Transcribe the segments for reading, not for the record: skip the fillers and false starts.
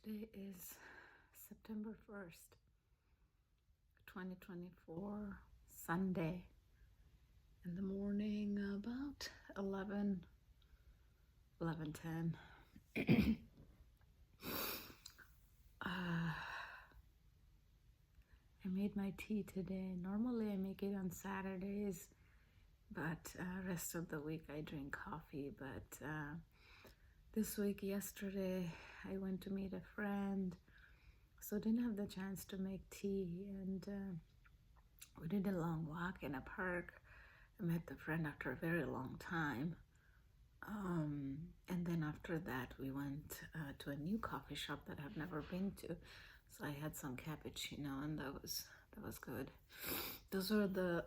Today is September 1st, 2024, Sunday. In the morning, about 11:10. I made my tea today. Normally I make it on Saturdays, but rest of the week I drink coffee. But this week, yesterday, I went to meet a friend, so didn't have the chance to make tea, and we did a long walk in a park. I met the friend after a very long time. And then after that, we went to a new coffee shop that I've never been to. So I had some cappuccino, and that was good. Those were the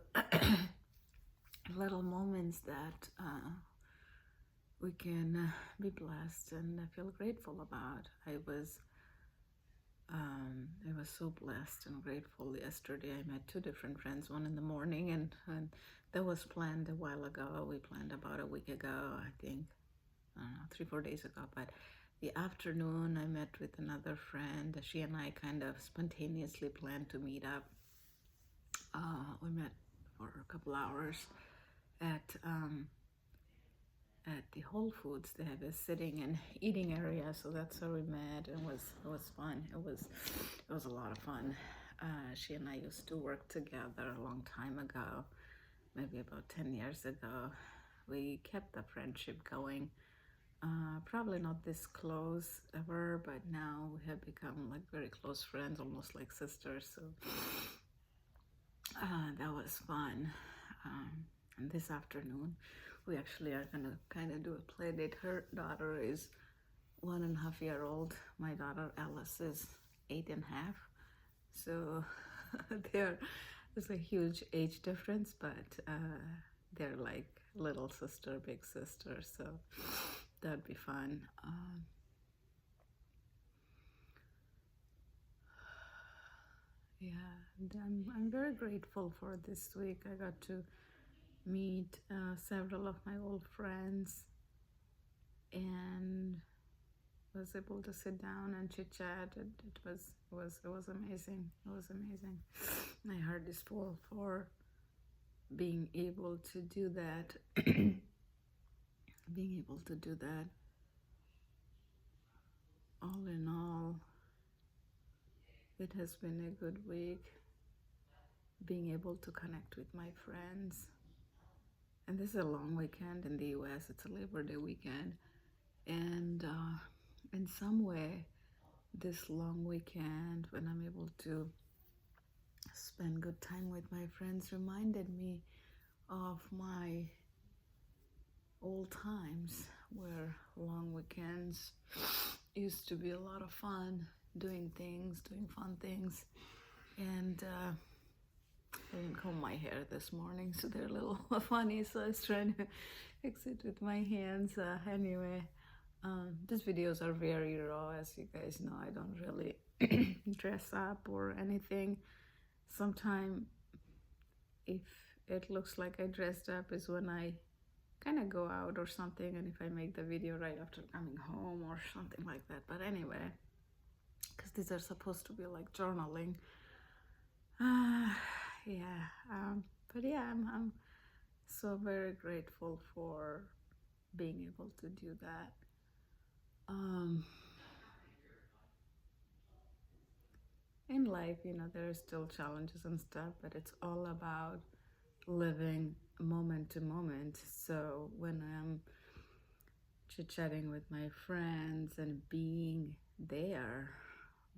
little moments that we can be blessed and feel grateful about. I was so blessed and grateful. Yesterday I met two different friends, one in the morning, and that was planned a while ago. We planned about a week ago, I think, I don't know, 3-4 days ago. But the afternoon I met with another friend. She and I kind of spontaneously planned to meet up. We met for a couple hours at the Whole Foods. They have a sitting and eating area, so that's where we met. It was fun. It was a lot of fun. She and I used to work together a long time ago, maybe about 10 years ago. We kept the friendship going. Probably not this close ever, but now we have become like very close friends, almost like sisters. So that was fun. And this afternoon, we actually are gonna kind of do a play date. Her daughter is 1.5 years old. My daughter Alice is 8.5. So there's a huge age difference, but they're like little sister, big sister. So that'd be fun. Yeah, and I'm very grateful for this week. I got to meet several of my old friends and was able to sit down and chit chat. It was amazing. It was amazing. My heart is full for being able to do that. Being able to do that. All in all, it has been a good week. Being able to connect with my friends. And this is a long weekend in the US. It's a Labor Day weekend. And in some way, this long weekend, when I'm able to spend good time with my friends, reminded me of my old times where long weekends used to be a lot of fun, doing fun things. And I didn't comb my hair this morning, so they're a little funny, so I was trying to fix it with my hands. Anyway, these videos are very raw, as you guys know. I don't really dress up or anything. Sometimes if it looks like I dressed up is when I kind of go out or something, and if I make the video right after coming home or something like that. But anyway, because these are supposed to be like journaling. Yeah, but yeah, I'm so very grateful for being able to do that. In life, there are still challenges and stuff, but it's all about living moment to moment. So when I'm chit-chatting with my friends and being there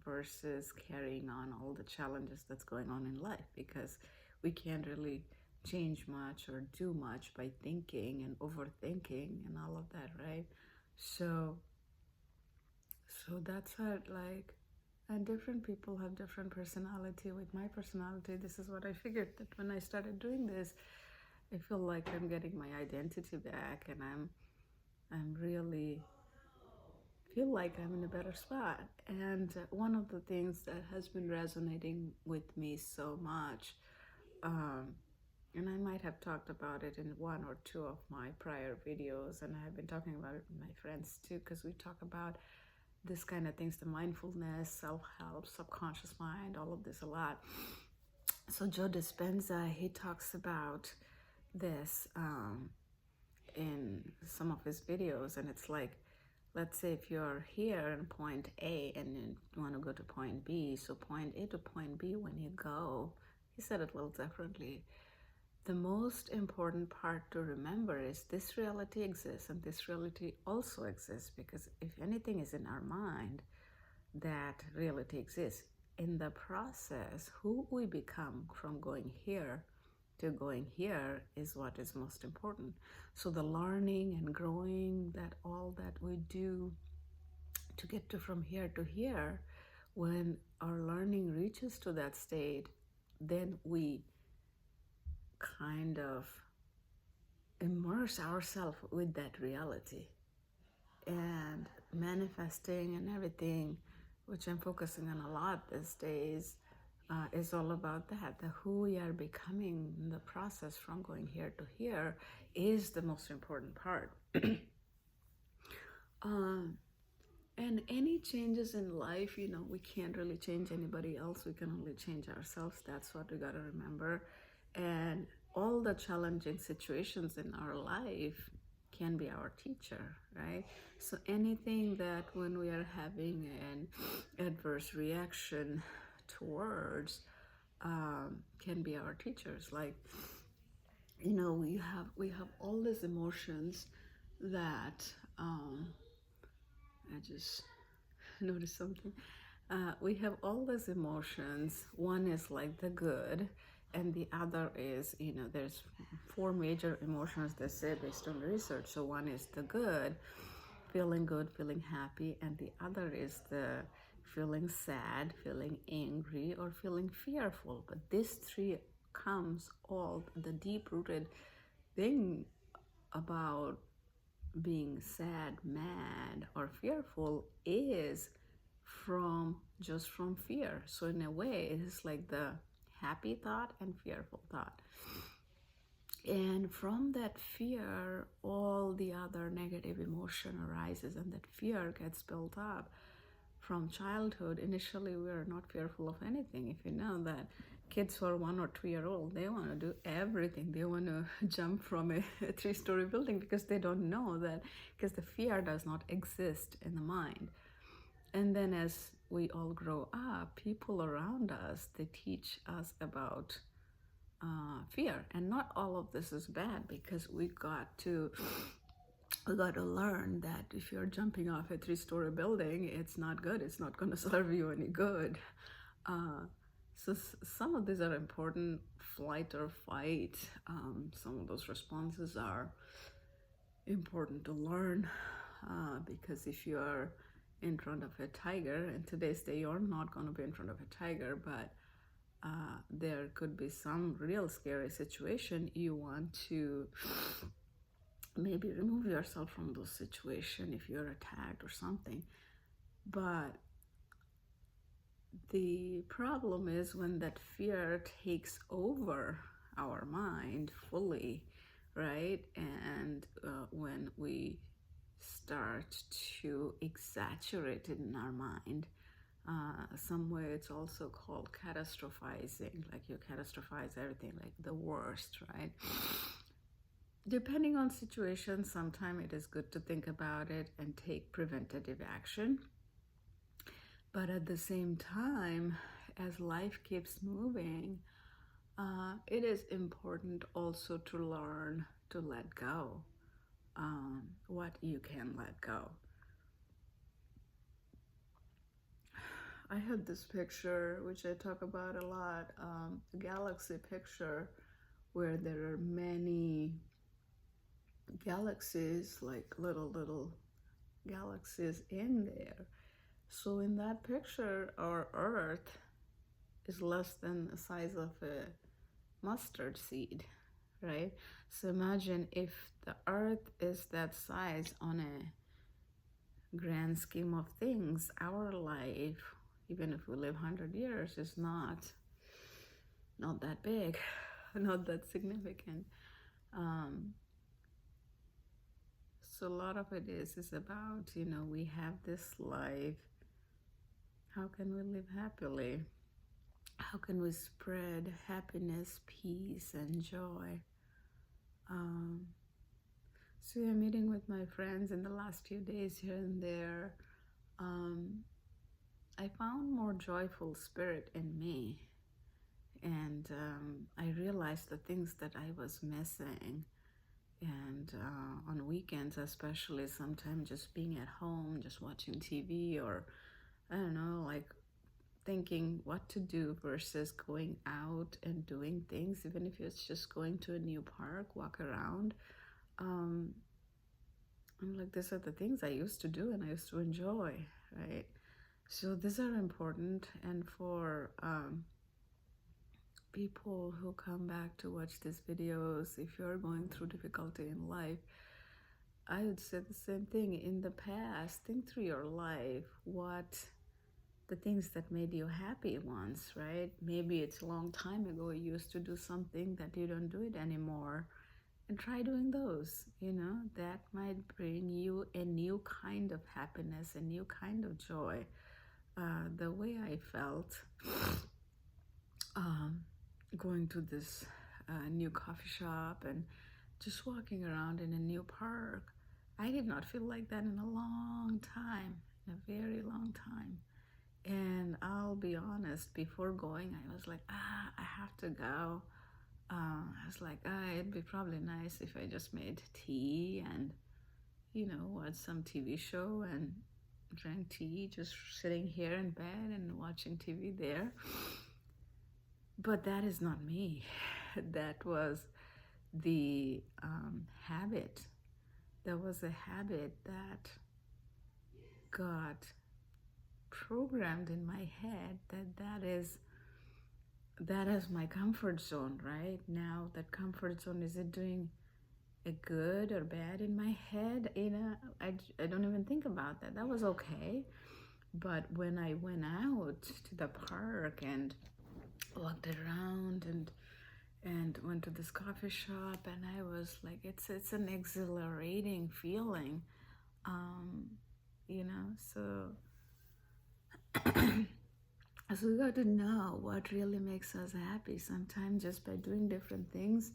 versus carrying on all the challenges that's going on in life, because we can't really change much or do much by thinking and overthinking and all of that, right? So that's what, like, and different people have different personality. With my personality, this is what I figured, that when I started doing this, I feel like I'm getting my identity back, and I'm really feel like I'm in a better spot. And one of the things that has been resonating with me so much, and I might have talked about it in 1 or 2 of my prior videos, and I have been talking about it with my friends too, because we talk about this kind of things, the mindfulness, self-help, subconscious mind, all of this a lot. So Joe Dispenza, he talks about this in some of his videos, and it's like, let's say if you're here in point A and you want to go to point B, so point A to point B, when you go, he said it a little differently. The most important part to remember is this reality exists and this reality also exists, because if anything is in our mind, that reality exists. In the process, who we become from going here to going here is what is most important. So the learning and growing, that all that we do to get to from here to here, when our learning reaches to that state, then we kind of immerse ourselves with that reality. And manifesting and everything, which I'm focusing on a lot these days, is all about that. The who we are becoming in the process from going here to here is the most important part. And any changes in life, we can't really change anybody else. We can only change ourselves. That's what we got to remember. And all the challenging situations in our life can be our teacher, right? So anything that when we are having an adverse reaction towards can be our teachers. Like, we have all these emotions that I just noticed something. We have all these emotions. One is like the good, and the other is, there's 4 major emotions they say based on research. So one is the good, feeling good, feeling happy, and the other is the feeling sad, feeling angry, or feeling fearful. But these 3 comes all the deep-rooted thing about being sad, mad, or fearful is from fear. So in a way, it is like the happy thought and fearful thought. And from that fear, all the other negative emotion arises, and that fear gets built up from childhood. Initially, we are not fearful of anything. If you know that kids who are 1 or 2 year old, they want to do everything. They want to jump from a 3-story building because they don't know that, because the fear does not exist in the mind. And then as we all grow up, people around us, they teach us about fear. And not all of this is bad, because we got to learn that if you're jumping off a 3-story building, it's not good. It's not going to serve you any good. So some of these are important, flight or fight. Some of those responses are important to learn, because if you are in front of a tiger, and today's day you're not going to be in front of a tiger, but there could be some real scary situation. You want to maybe remove yourself from those situations if you're attacked or something. But the problem is when that fear takes over our mind fully, right? And when we start to exaggerate it in our mind, some way it's also called catastrophizing, like you catastrophize everything, like the worst, right? Depending on situation, sometimes it is good to think about it and take preventative action. But at the same time, as life keeps moving, it is important also to learn to let go, what you can let go. I have this picture, which I talk about a lot, a galaxy picture, where there are many galaxies, like little galaxies in there. So in that picture, our Earth is less than the size of a mustard seed, right? So imagine if the Earth is that size on a grand scheme of things, our life, even if we live 100 years, is not that big, not that significant. So a lot of it is about, we have this life. How can we live happily? How can we spread happiness, peace, and joy? Um, so yeah, meeting with my friends in the last few days here and there, I found more joyful spirit in me. And I realized the things that I was missing. And on weekends, especially, sometimes just being at home, just watching TV, or I don't know, like thinking what to do versus going out and doing things, even if it's just going to a new park, walk around. Um, I'm like, these are the things I used to do and I used to enjoy, right? So these are important. And for people who come back to watch these videos, if you're going through difficulty in life, I would say the same thing. In the past, think through your life, what the things that made you happy once, right? Maybe it's a long time ago you used to do something that you don't do it anymore. And try doing those, that might bring you a new kind of happiness, a new kind of joy. The way I felt um, going to this new coffee shop and just walking around in a new park, I did not feel like that in a long time, in a very long time. And I'll be honest, before going, I was like, I have to go. I was like, it'd be probably nice if I just made tea and, watch some TV show and drank tea, just sitting here in bed and watching TV there. But that is not me. That was the habit. That was a habit that got programmed in my head that is my comfort zone, right? Now that comfort zone, is it doing a good or bad in my head? I don't even think about that. That was okay. But when I went out to the park and walked around and went to this coffee shop, and I was like, it's an exhilarating feeling, um, so so we got to know what really makes us happy. Sometimes just by doing different things,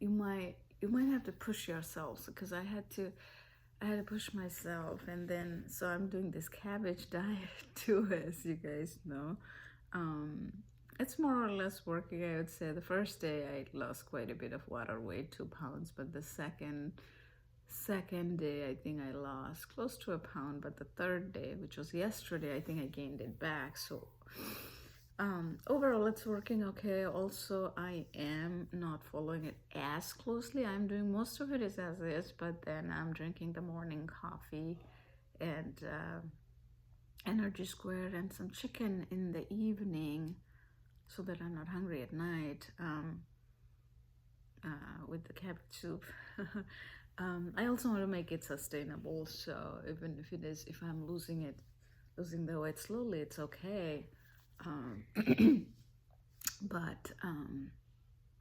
you might have to push yourselves, because I had to push myself. And then so I'm doing this cabbage diet too, as you guys know. It's more or less working, I would say. The first day I lost quite a bit of water weight, 2 pounds, but the second day I think I lost close to a pound, but the third day, which was yesterday, I think I gained it back. So overall it's working okay. Also, I am not following it as closely. I'm doing most of it as is, but then I'm drinking the morning coffee and energy square and some chicken in the evening, so that I'm not hungry at night, with the cabbage soup. I also want to make it sustainable, so even if I'm losing the weight slowly, it's okay. But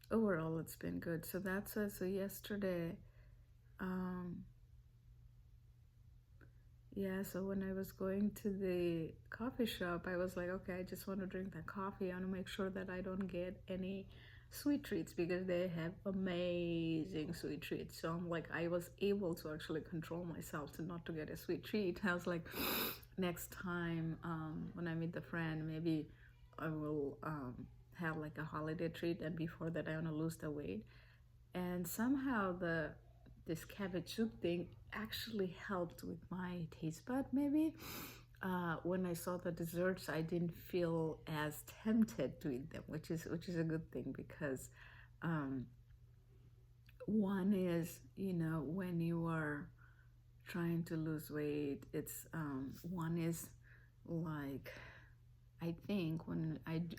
overall, it's been good. So that's it. So yesterday, so when I was going to the coffee shop, I was like, okay, I just want to drink that coffee. I want to make sure that I don't get any sweet treats, because they have amazing sweet treats. So I'm like, I was able to actually control myself to not to get a sweet treat. I was like, next time when I meet the friend, maybe I will have like a holiday treat, and before that I want to lose the weight. And somehow this cabbage soup thing actually helped with my taste bud, maybe. When I saw the desserts, I didn't feel as tempted to eat them, which is a good thing, because one is, when you are trying to lose weight, it's one is like, I think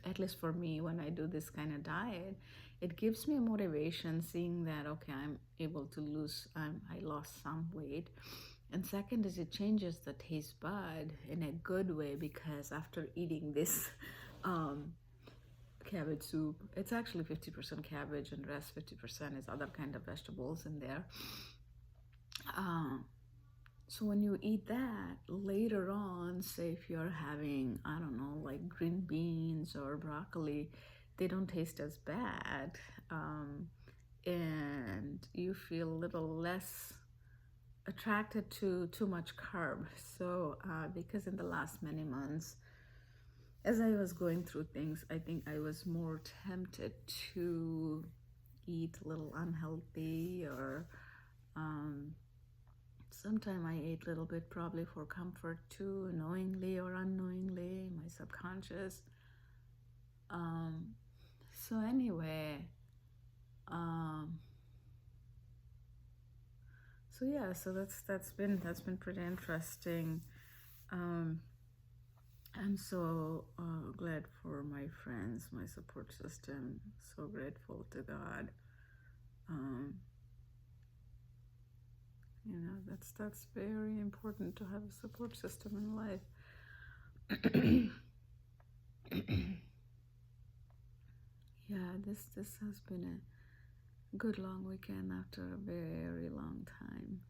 at least for me, when I do this kind of diet, it gives me a motivation, seeing that, okay, I'm able to I lost some weight. And second is, it changes the taste bud in a good way, because after eating this cabbage soup, it's actually 50% cabbage and rest 50% is other kind of vegetables in there. So when you eat that later on, say if you're having, I don't know, like green beans or broccoli, they don't taste as bad. And you feel a little less attracted to too much carb. So because in the last many months, as I was going through things, I think I was more tempted to eat a little unhealthy, or sometimes I ate a little bit probably for comfort too, knowingly or unknowingly, my subconscious. So anyway, so yeah, so that's been pretty interesting. I'm so glad for my friends, my support system. So grateful to God. You know, that's very important to have a support system in life. Yeah, this has been a good long weekend after a very long time.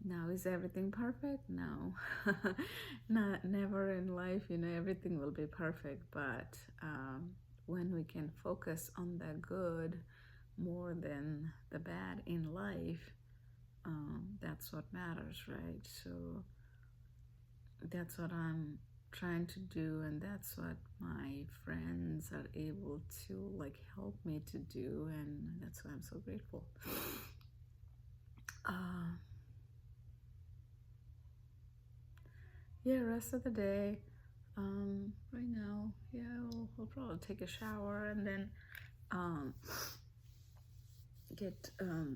Now, is everything perfect? No. Not never in life, you know, everything will be perfect, but when we can focus on the good more than the bad in life, that's what matters, right? So that's what I'm trying to do, and that's what my friends are able to like help me to do, and that's why I'm so grateful. Yeah, rest of the day. Right now, yeah, we'll probably take a shower and then get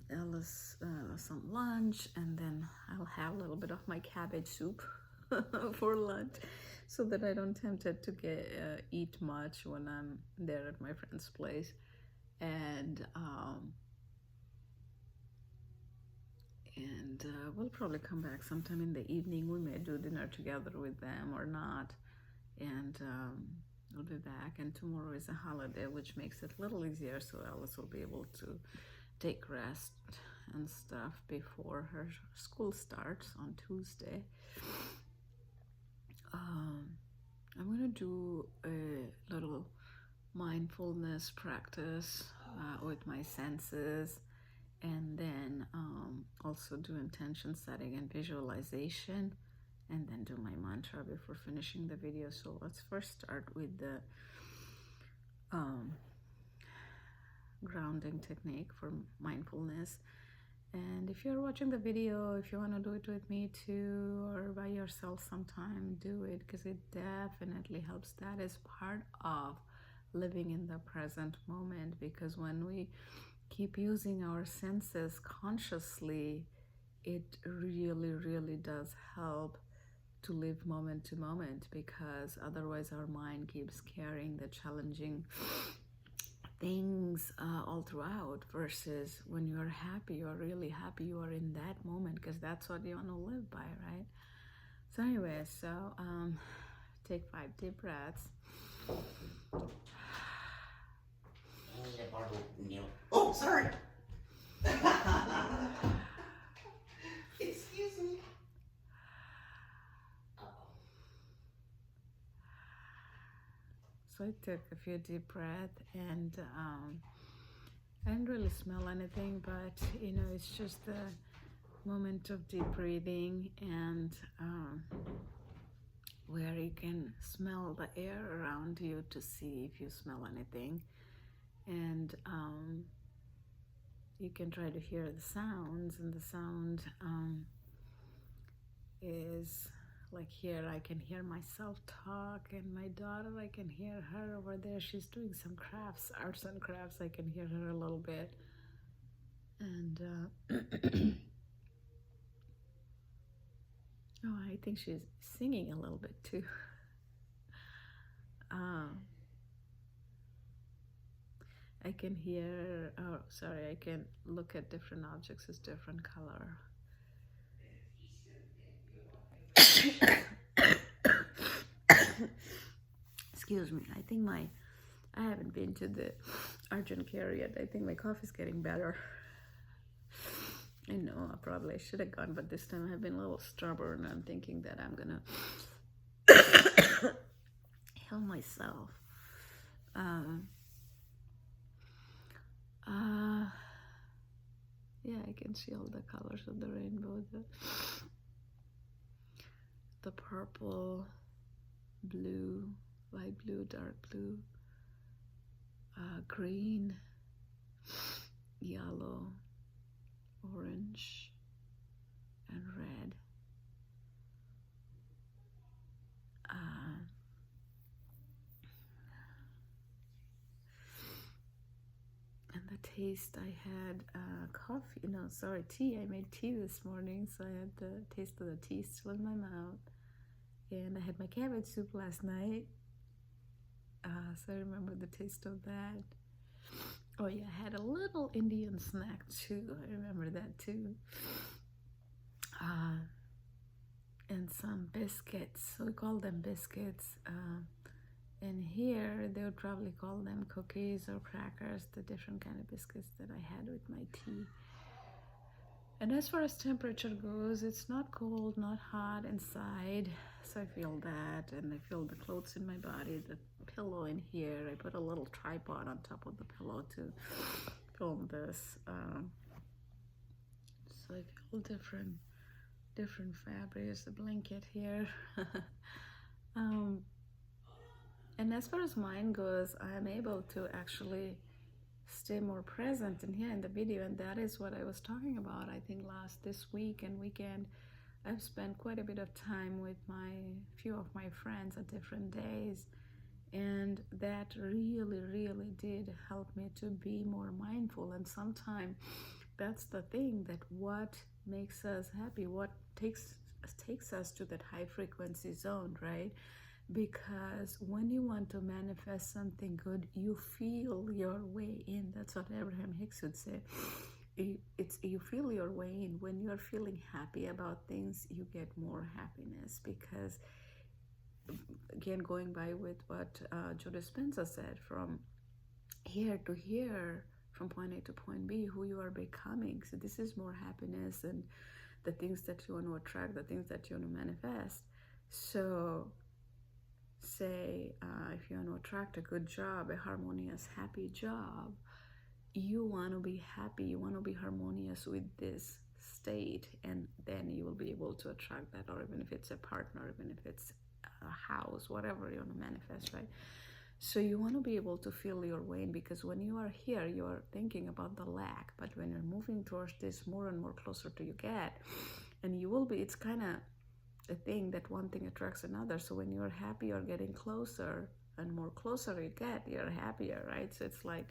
Ellis some lunch, and then I'll have a little bit of my cabbage soup for lunch, so that I don't tempted to eat much when I'm there at my friend's place. And we'll probably come back sometime in the evening. We may do dinner together with them or not, and we'll be back. And tomorrow is a holiday, which makes it a little easier, so Alice will be able to take rest and stuff before her school starts on Tuesday. I'm gonna do a little mindfulness practice with my senses, and then also do intention setting and visualization, and then do my mantra before finishing the video. So let's first start with the grounding technique for mindfulness. And if you're watching the video, if you want to do it with me too, or by yourself sometime, do it, because it definitely helps. That is part of living in the present moment, because when we keep using our senses consciously, it really does help to live moment to moment, because otherwise our mind keeps carrying the challenging things all throughout, versus when you're happy, you're really happy, you are in that moment, because that's what you want to live by, right? So anyway, so take 5 deep breaths. Oh, sorry. Excuse me. So I took a few deep breaths, and I didn't really smell anything, but you know, it's just the moment of deep breathing, and where you can smell the air around you to see if you smell anything, and you can try to hear the sounds, and the sound is like here I can hear myself talk, and my daughter, I can hear her over there, she's doing some crafts, arts and crafts, I can hear her a little bit. And oh, I think she's singing a little bit too. I can hear, oh sorry, I can look at different objects as different color. Excuse me, I think I haven't been to the urgent care yet. I think my cough is getting better. I know I probably should have gone, but this time I have been a little stubborn. I'm thinking that I'm gonna heal myself. Um, uh, yeah, I can see all the colors of the rainbow. The purple, blue, light blue, dark blue, green, yellow, orange, and red. And the taste, I had coffee, no, sorry, tea. I made tea this morning, so I had the taste of the tea still in my mouth. And I had my cabbage soup last night, so I remember the taste of that. Oh yeah, I had a little Indian snack too. I remember that too. And some biscuits. So we call them biscuits. And here they would probably call them cookies or crackers, the different kind of biscuits that I had with my tea. And as far as temperature goes, it's not cold, not hot inside. So I feel that, and I feel the clothes in my body, the pillow in here. I put a little tripod on top of the pillow to film this. So I feel different fabrics, the blanket here. And as far as mine goes, I am able to actually stay more present in here in the video, and that is what I was talking about. I think this week and weekend, I've spent quite a bit of time with few of my friends at different days, and that really did help me to be more mindful. And sometimes that's the thing, that what makes us happy, what takes us to that high frequency zone, right? Because when you want to manifest something good, you feel your way in. That's what Abraham Hicks would say. You feel your way in. When you're feeling happy about things, you get more happiness. Because again, going by with what Joe Dispenza said, from here to here, from point A to point B, who you are becoming. So this is more happiness and the things that you want to attract, the things that you want to manifest. So say if you want to attract a good job, a harmonious, happy job, you want to be happy, you want to be harmonious with this state, and then you will be able to attract that. Or even if it's a partner, even if it's a house, whatever you want to manifest, right? So you want to be able to feel your way in, because when you are here, you are thinking about the lack, but when you're moving towards this, more and more closer to you get, and you will be, it's kind of a thing that one thing attracts another. So when you're happy, you're getting closer, and more closer you get, you're happier, right? So it's like,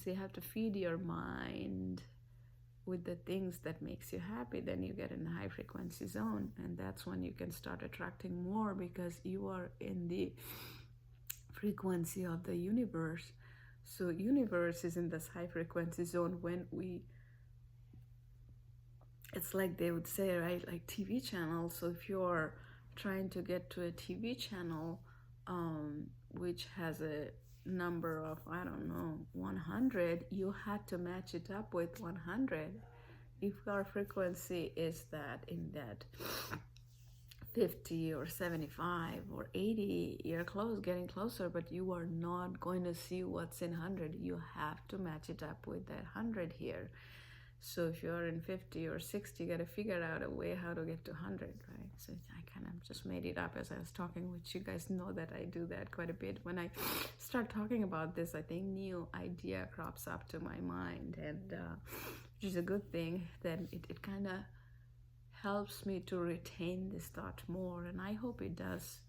you have to feed your mind with the things that makes you happy, then you get in the high frequency zone, and that's when you can start attracting more, because you are in the frequency of the universe. So universe is in this high frequency zone. When it's like they would say, right, like TV channels. So if you're trying to get to a TV channel which has a number of, I don't know, 100, you had to match it up with 100. If our frequency is that, in that 50 or 75 or 80, you're getting closer, but you are not going to see what's in 100. You have to match it up with that 100 here. So if you're in 50 or 60, you got to figure out a way how to get to 100, right? So I kind of just made it up as I was talking, which you guys know that I do that quite a bit. When I start talking about this, I think new idea crops up to my mind, and which is a good thing. Then it kind of helps me to retain this thought more, and I hope it does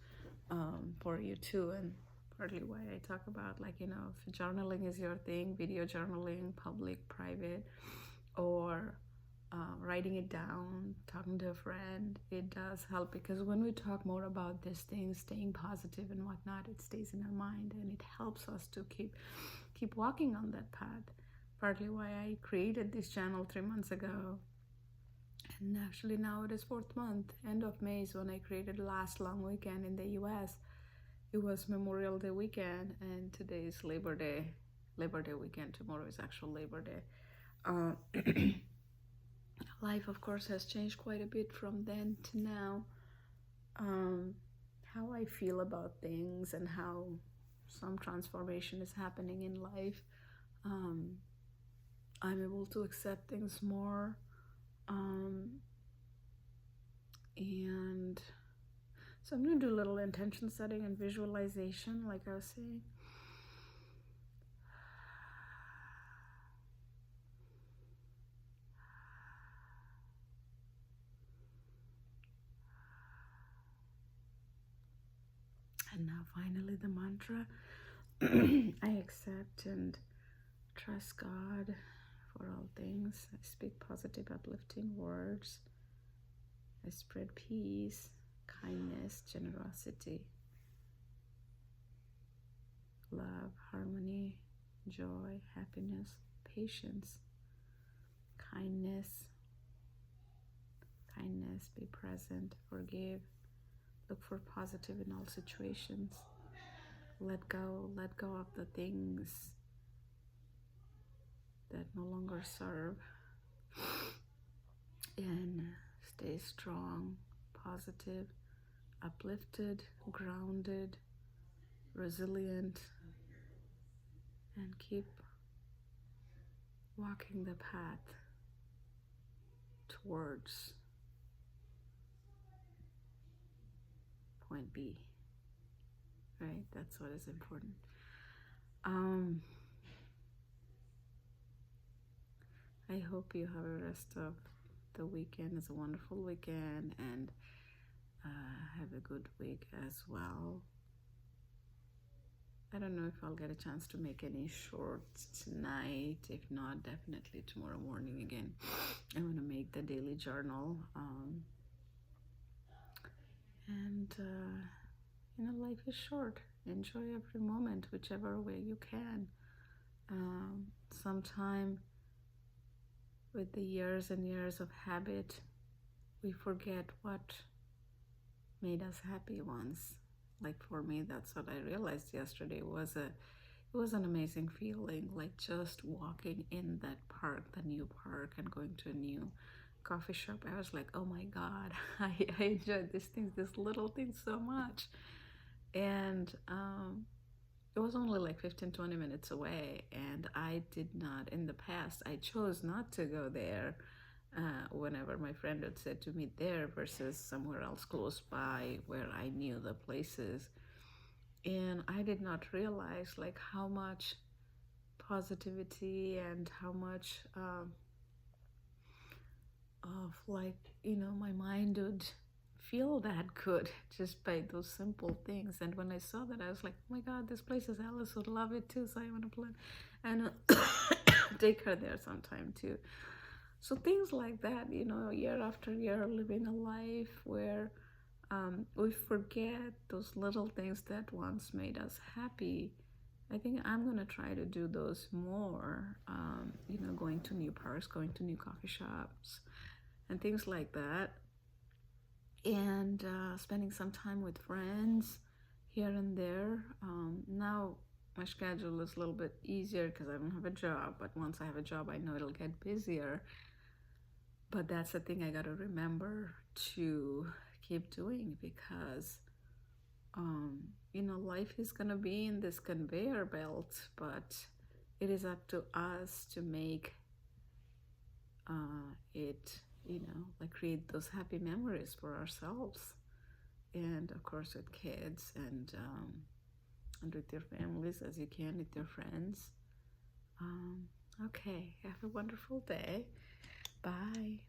for you too. And partly why I talk about, like, if journaling is your thing, video journaling, public, private, or writing it down, talking to a friend, it does help, because when we talk more about these things, staying positive and whatnot, it stays in our mind, and it helps us to keep walking on that path. Partly why I created this channel 3 months ago, and actually now it is 4th month. End of May is when I created last long weekend in the US. It was Memorial Day weekend, and today is Labor Day weekend. Tomorrow is actual Labor Day. Life, of course, has changed quite a bit from then to now. How I feel about things and how some transformation is happening in life. I'm able to accept things more. And so I'm going to do a little intention setting and visualization, like I was saying. And now finally the mantra. I accept and trust God for all things. I speak positive, uplifting words. I spread peace, kindness, generosity, love, harmony, joy, happiness, patience, kindness, be present, forgive, look for positive in all situations. Let go of the things that no longer serve, and stay strong, positive, uplifted, grounded, resilient, and keep walking the path towards point B. Right? That's what is important. I hope you have a rest of the weekend. It's a wonderful weekend, and have a good week as well. I don't know if I'll get a chance to make any shorts tonight. If not, definitely tomorrow morning again. I'm going to make the daily journal. Life is short. Enjoy every moment, whichever way you can. Sometime with the years and years of habit, we forget what made us happy once. Like for me, that's what I realized yesterday. It was an amazing feeling, like just walking in that park, the new park, and going to a new coffee shop. I was like, oh my God, I enjoyed these little things so much. And it was only like 15-20 minutes away, and I did not, in the past, I chose not to go there whenever my friend had said to meet there versus somewhere else close by where I knew the places. And I did not realize like how much positivity and how much of like, my mind would feel that good just by those simple things. And when I saw that, I was like, oh my God, this place is Alice would love it too, so I want to plan and take her there sometime too. So things like that, year after year, living a life where we forget those little things that once made us happy. I think I'm going to try to do those more, going to new parks, going to new coffee shops, and things like that. And spending some time with friends here and there. Now my schedule is a little bit easier because I don't have a job, but once I have a job, I know it'll get busier. But that's the thing I got to remember to keep doing, because life is going to be in this conveyor belt, but it is up to us to make it, like create those happy memories for ourselves, and of course with kids, and with your families as you can, with your friends. Okay, have a wonderful day. Bye.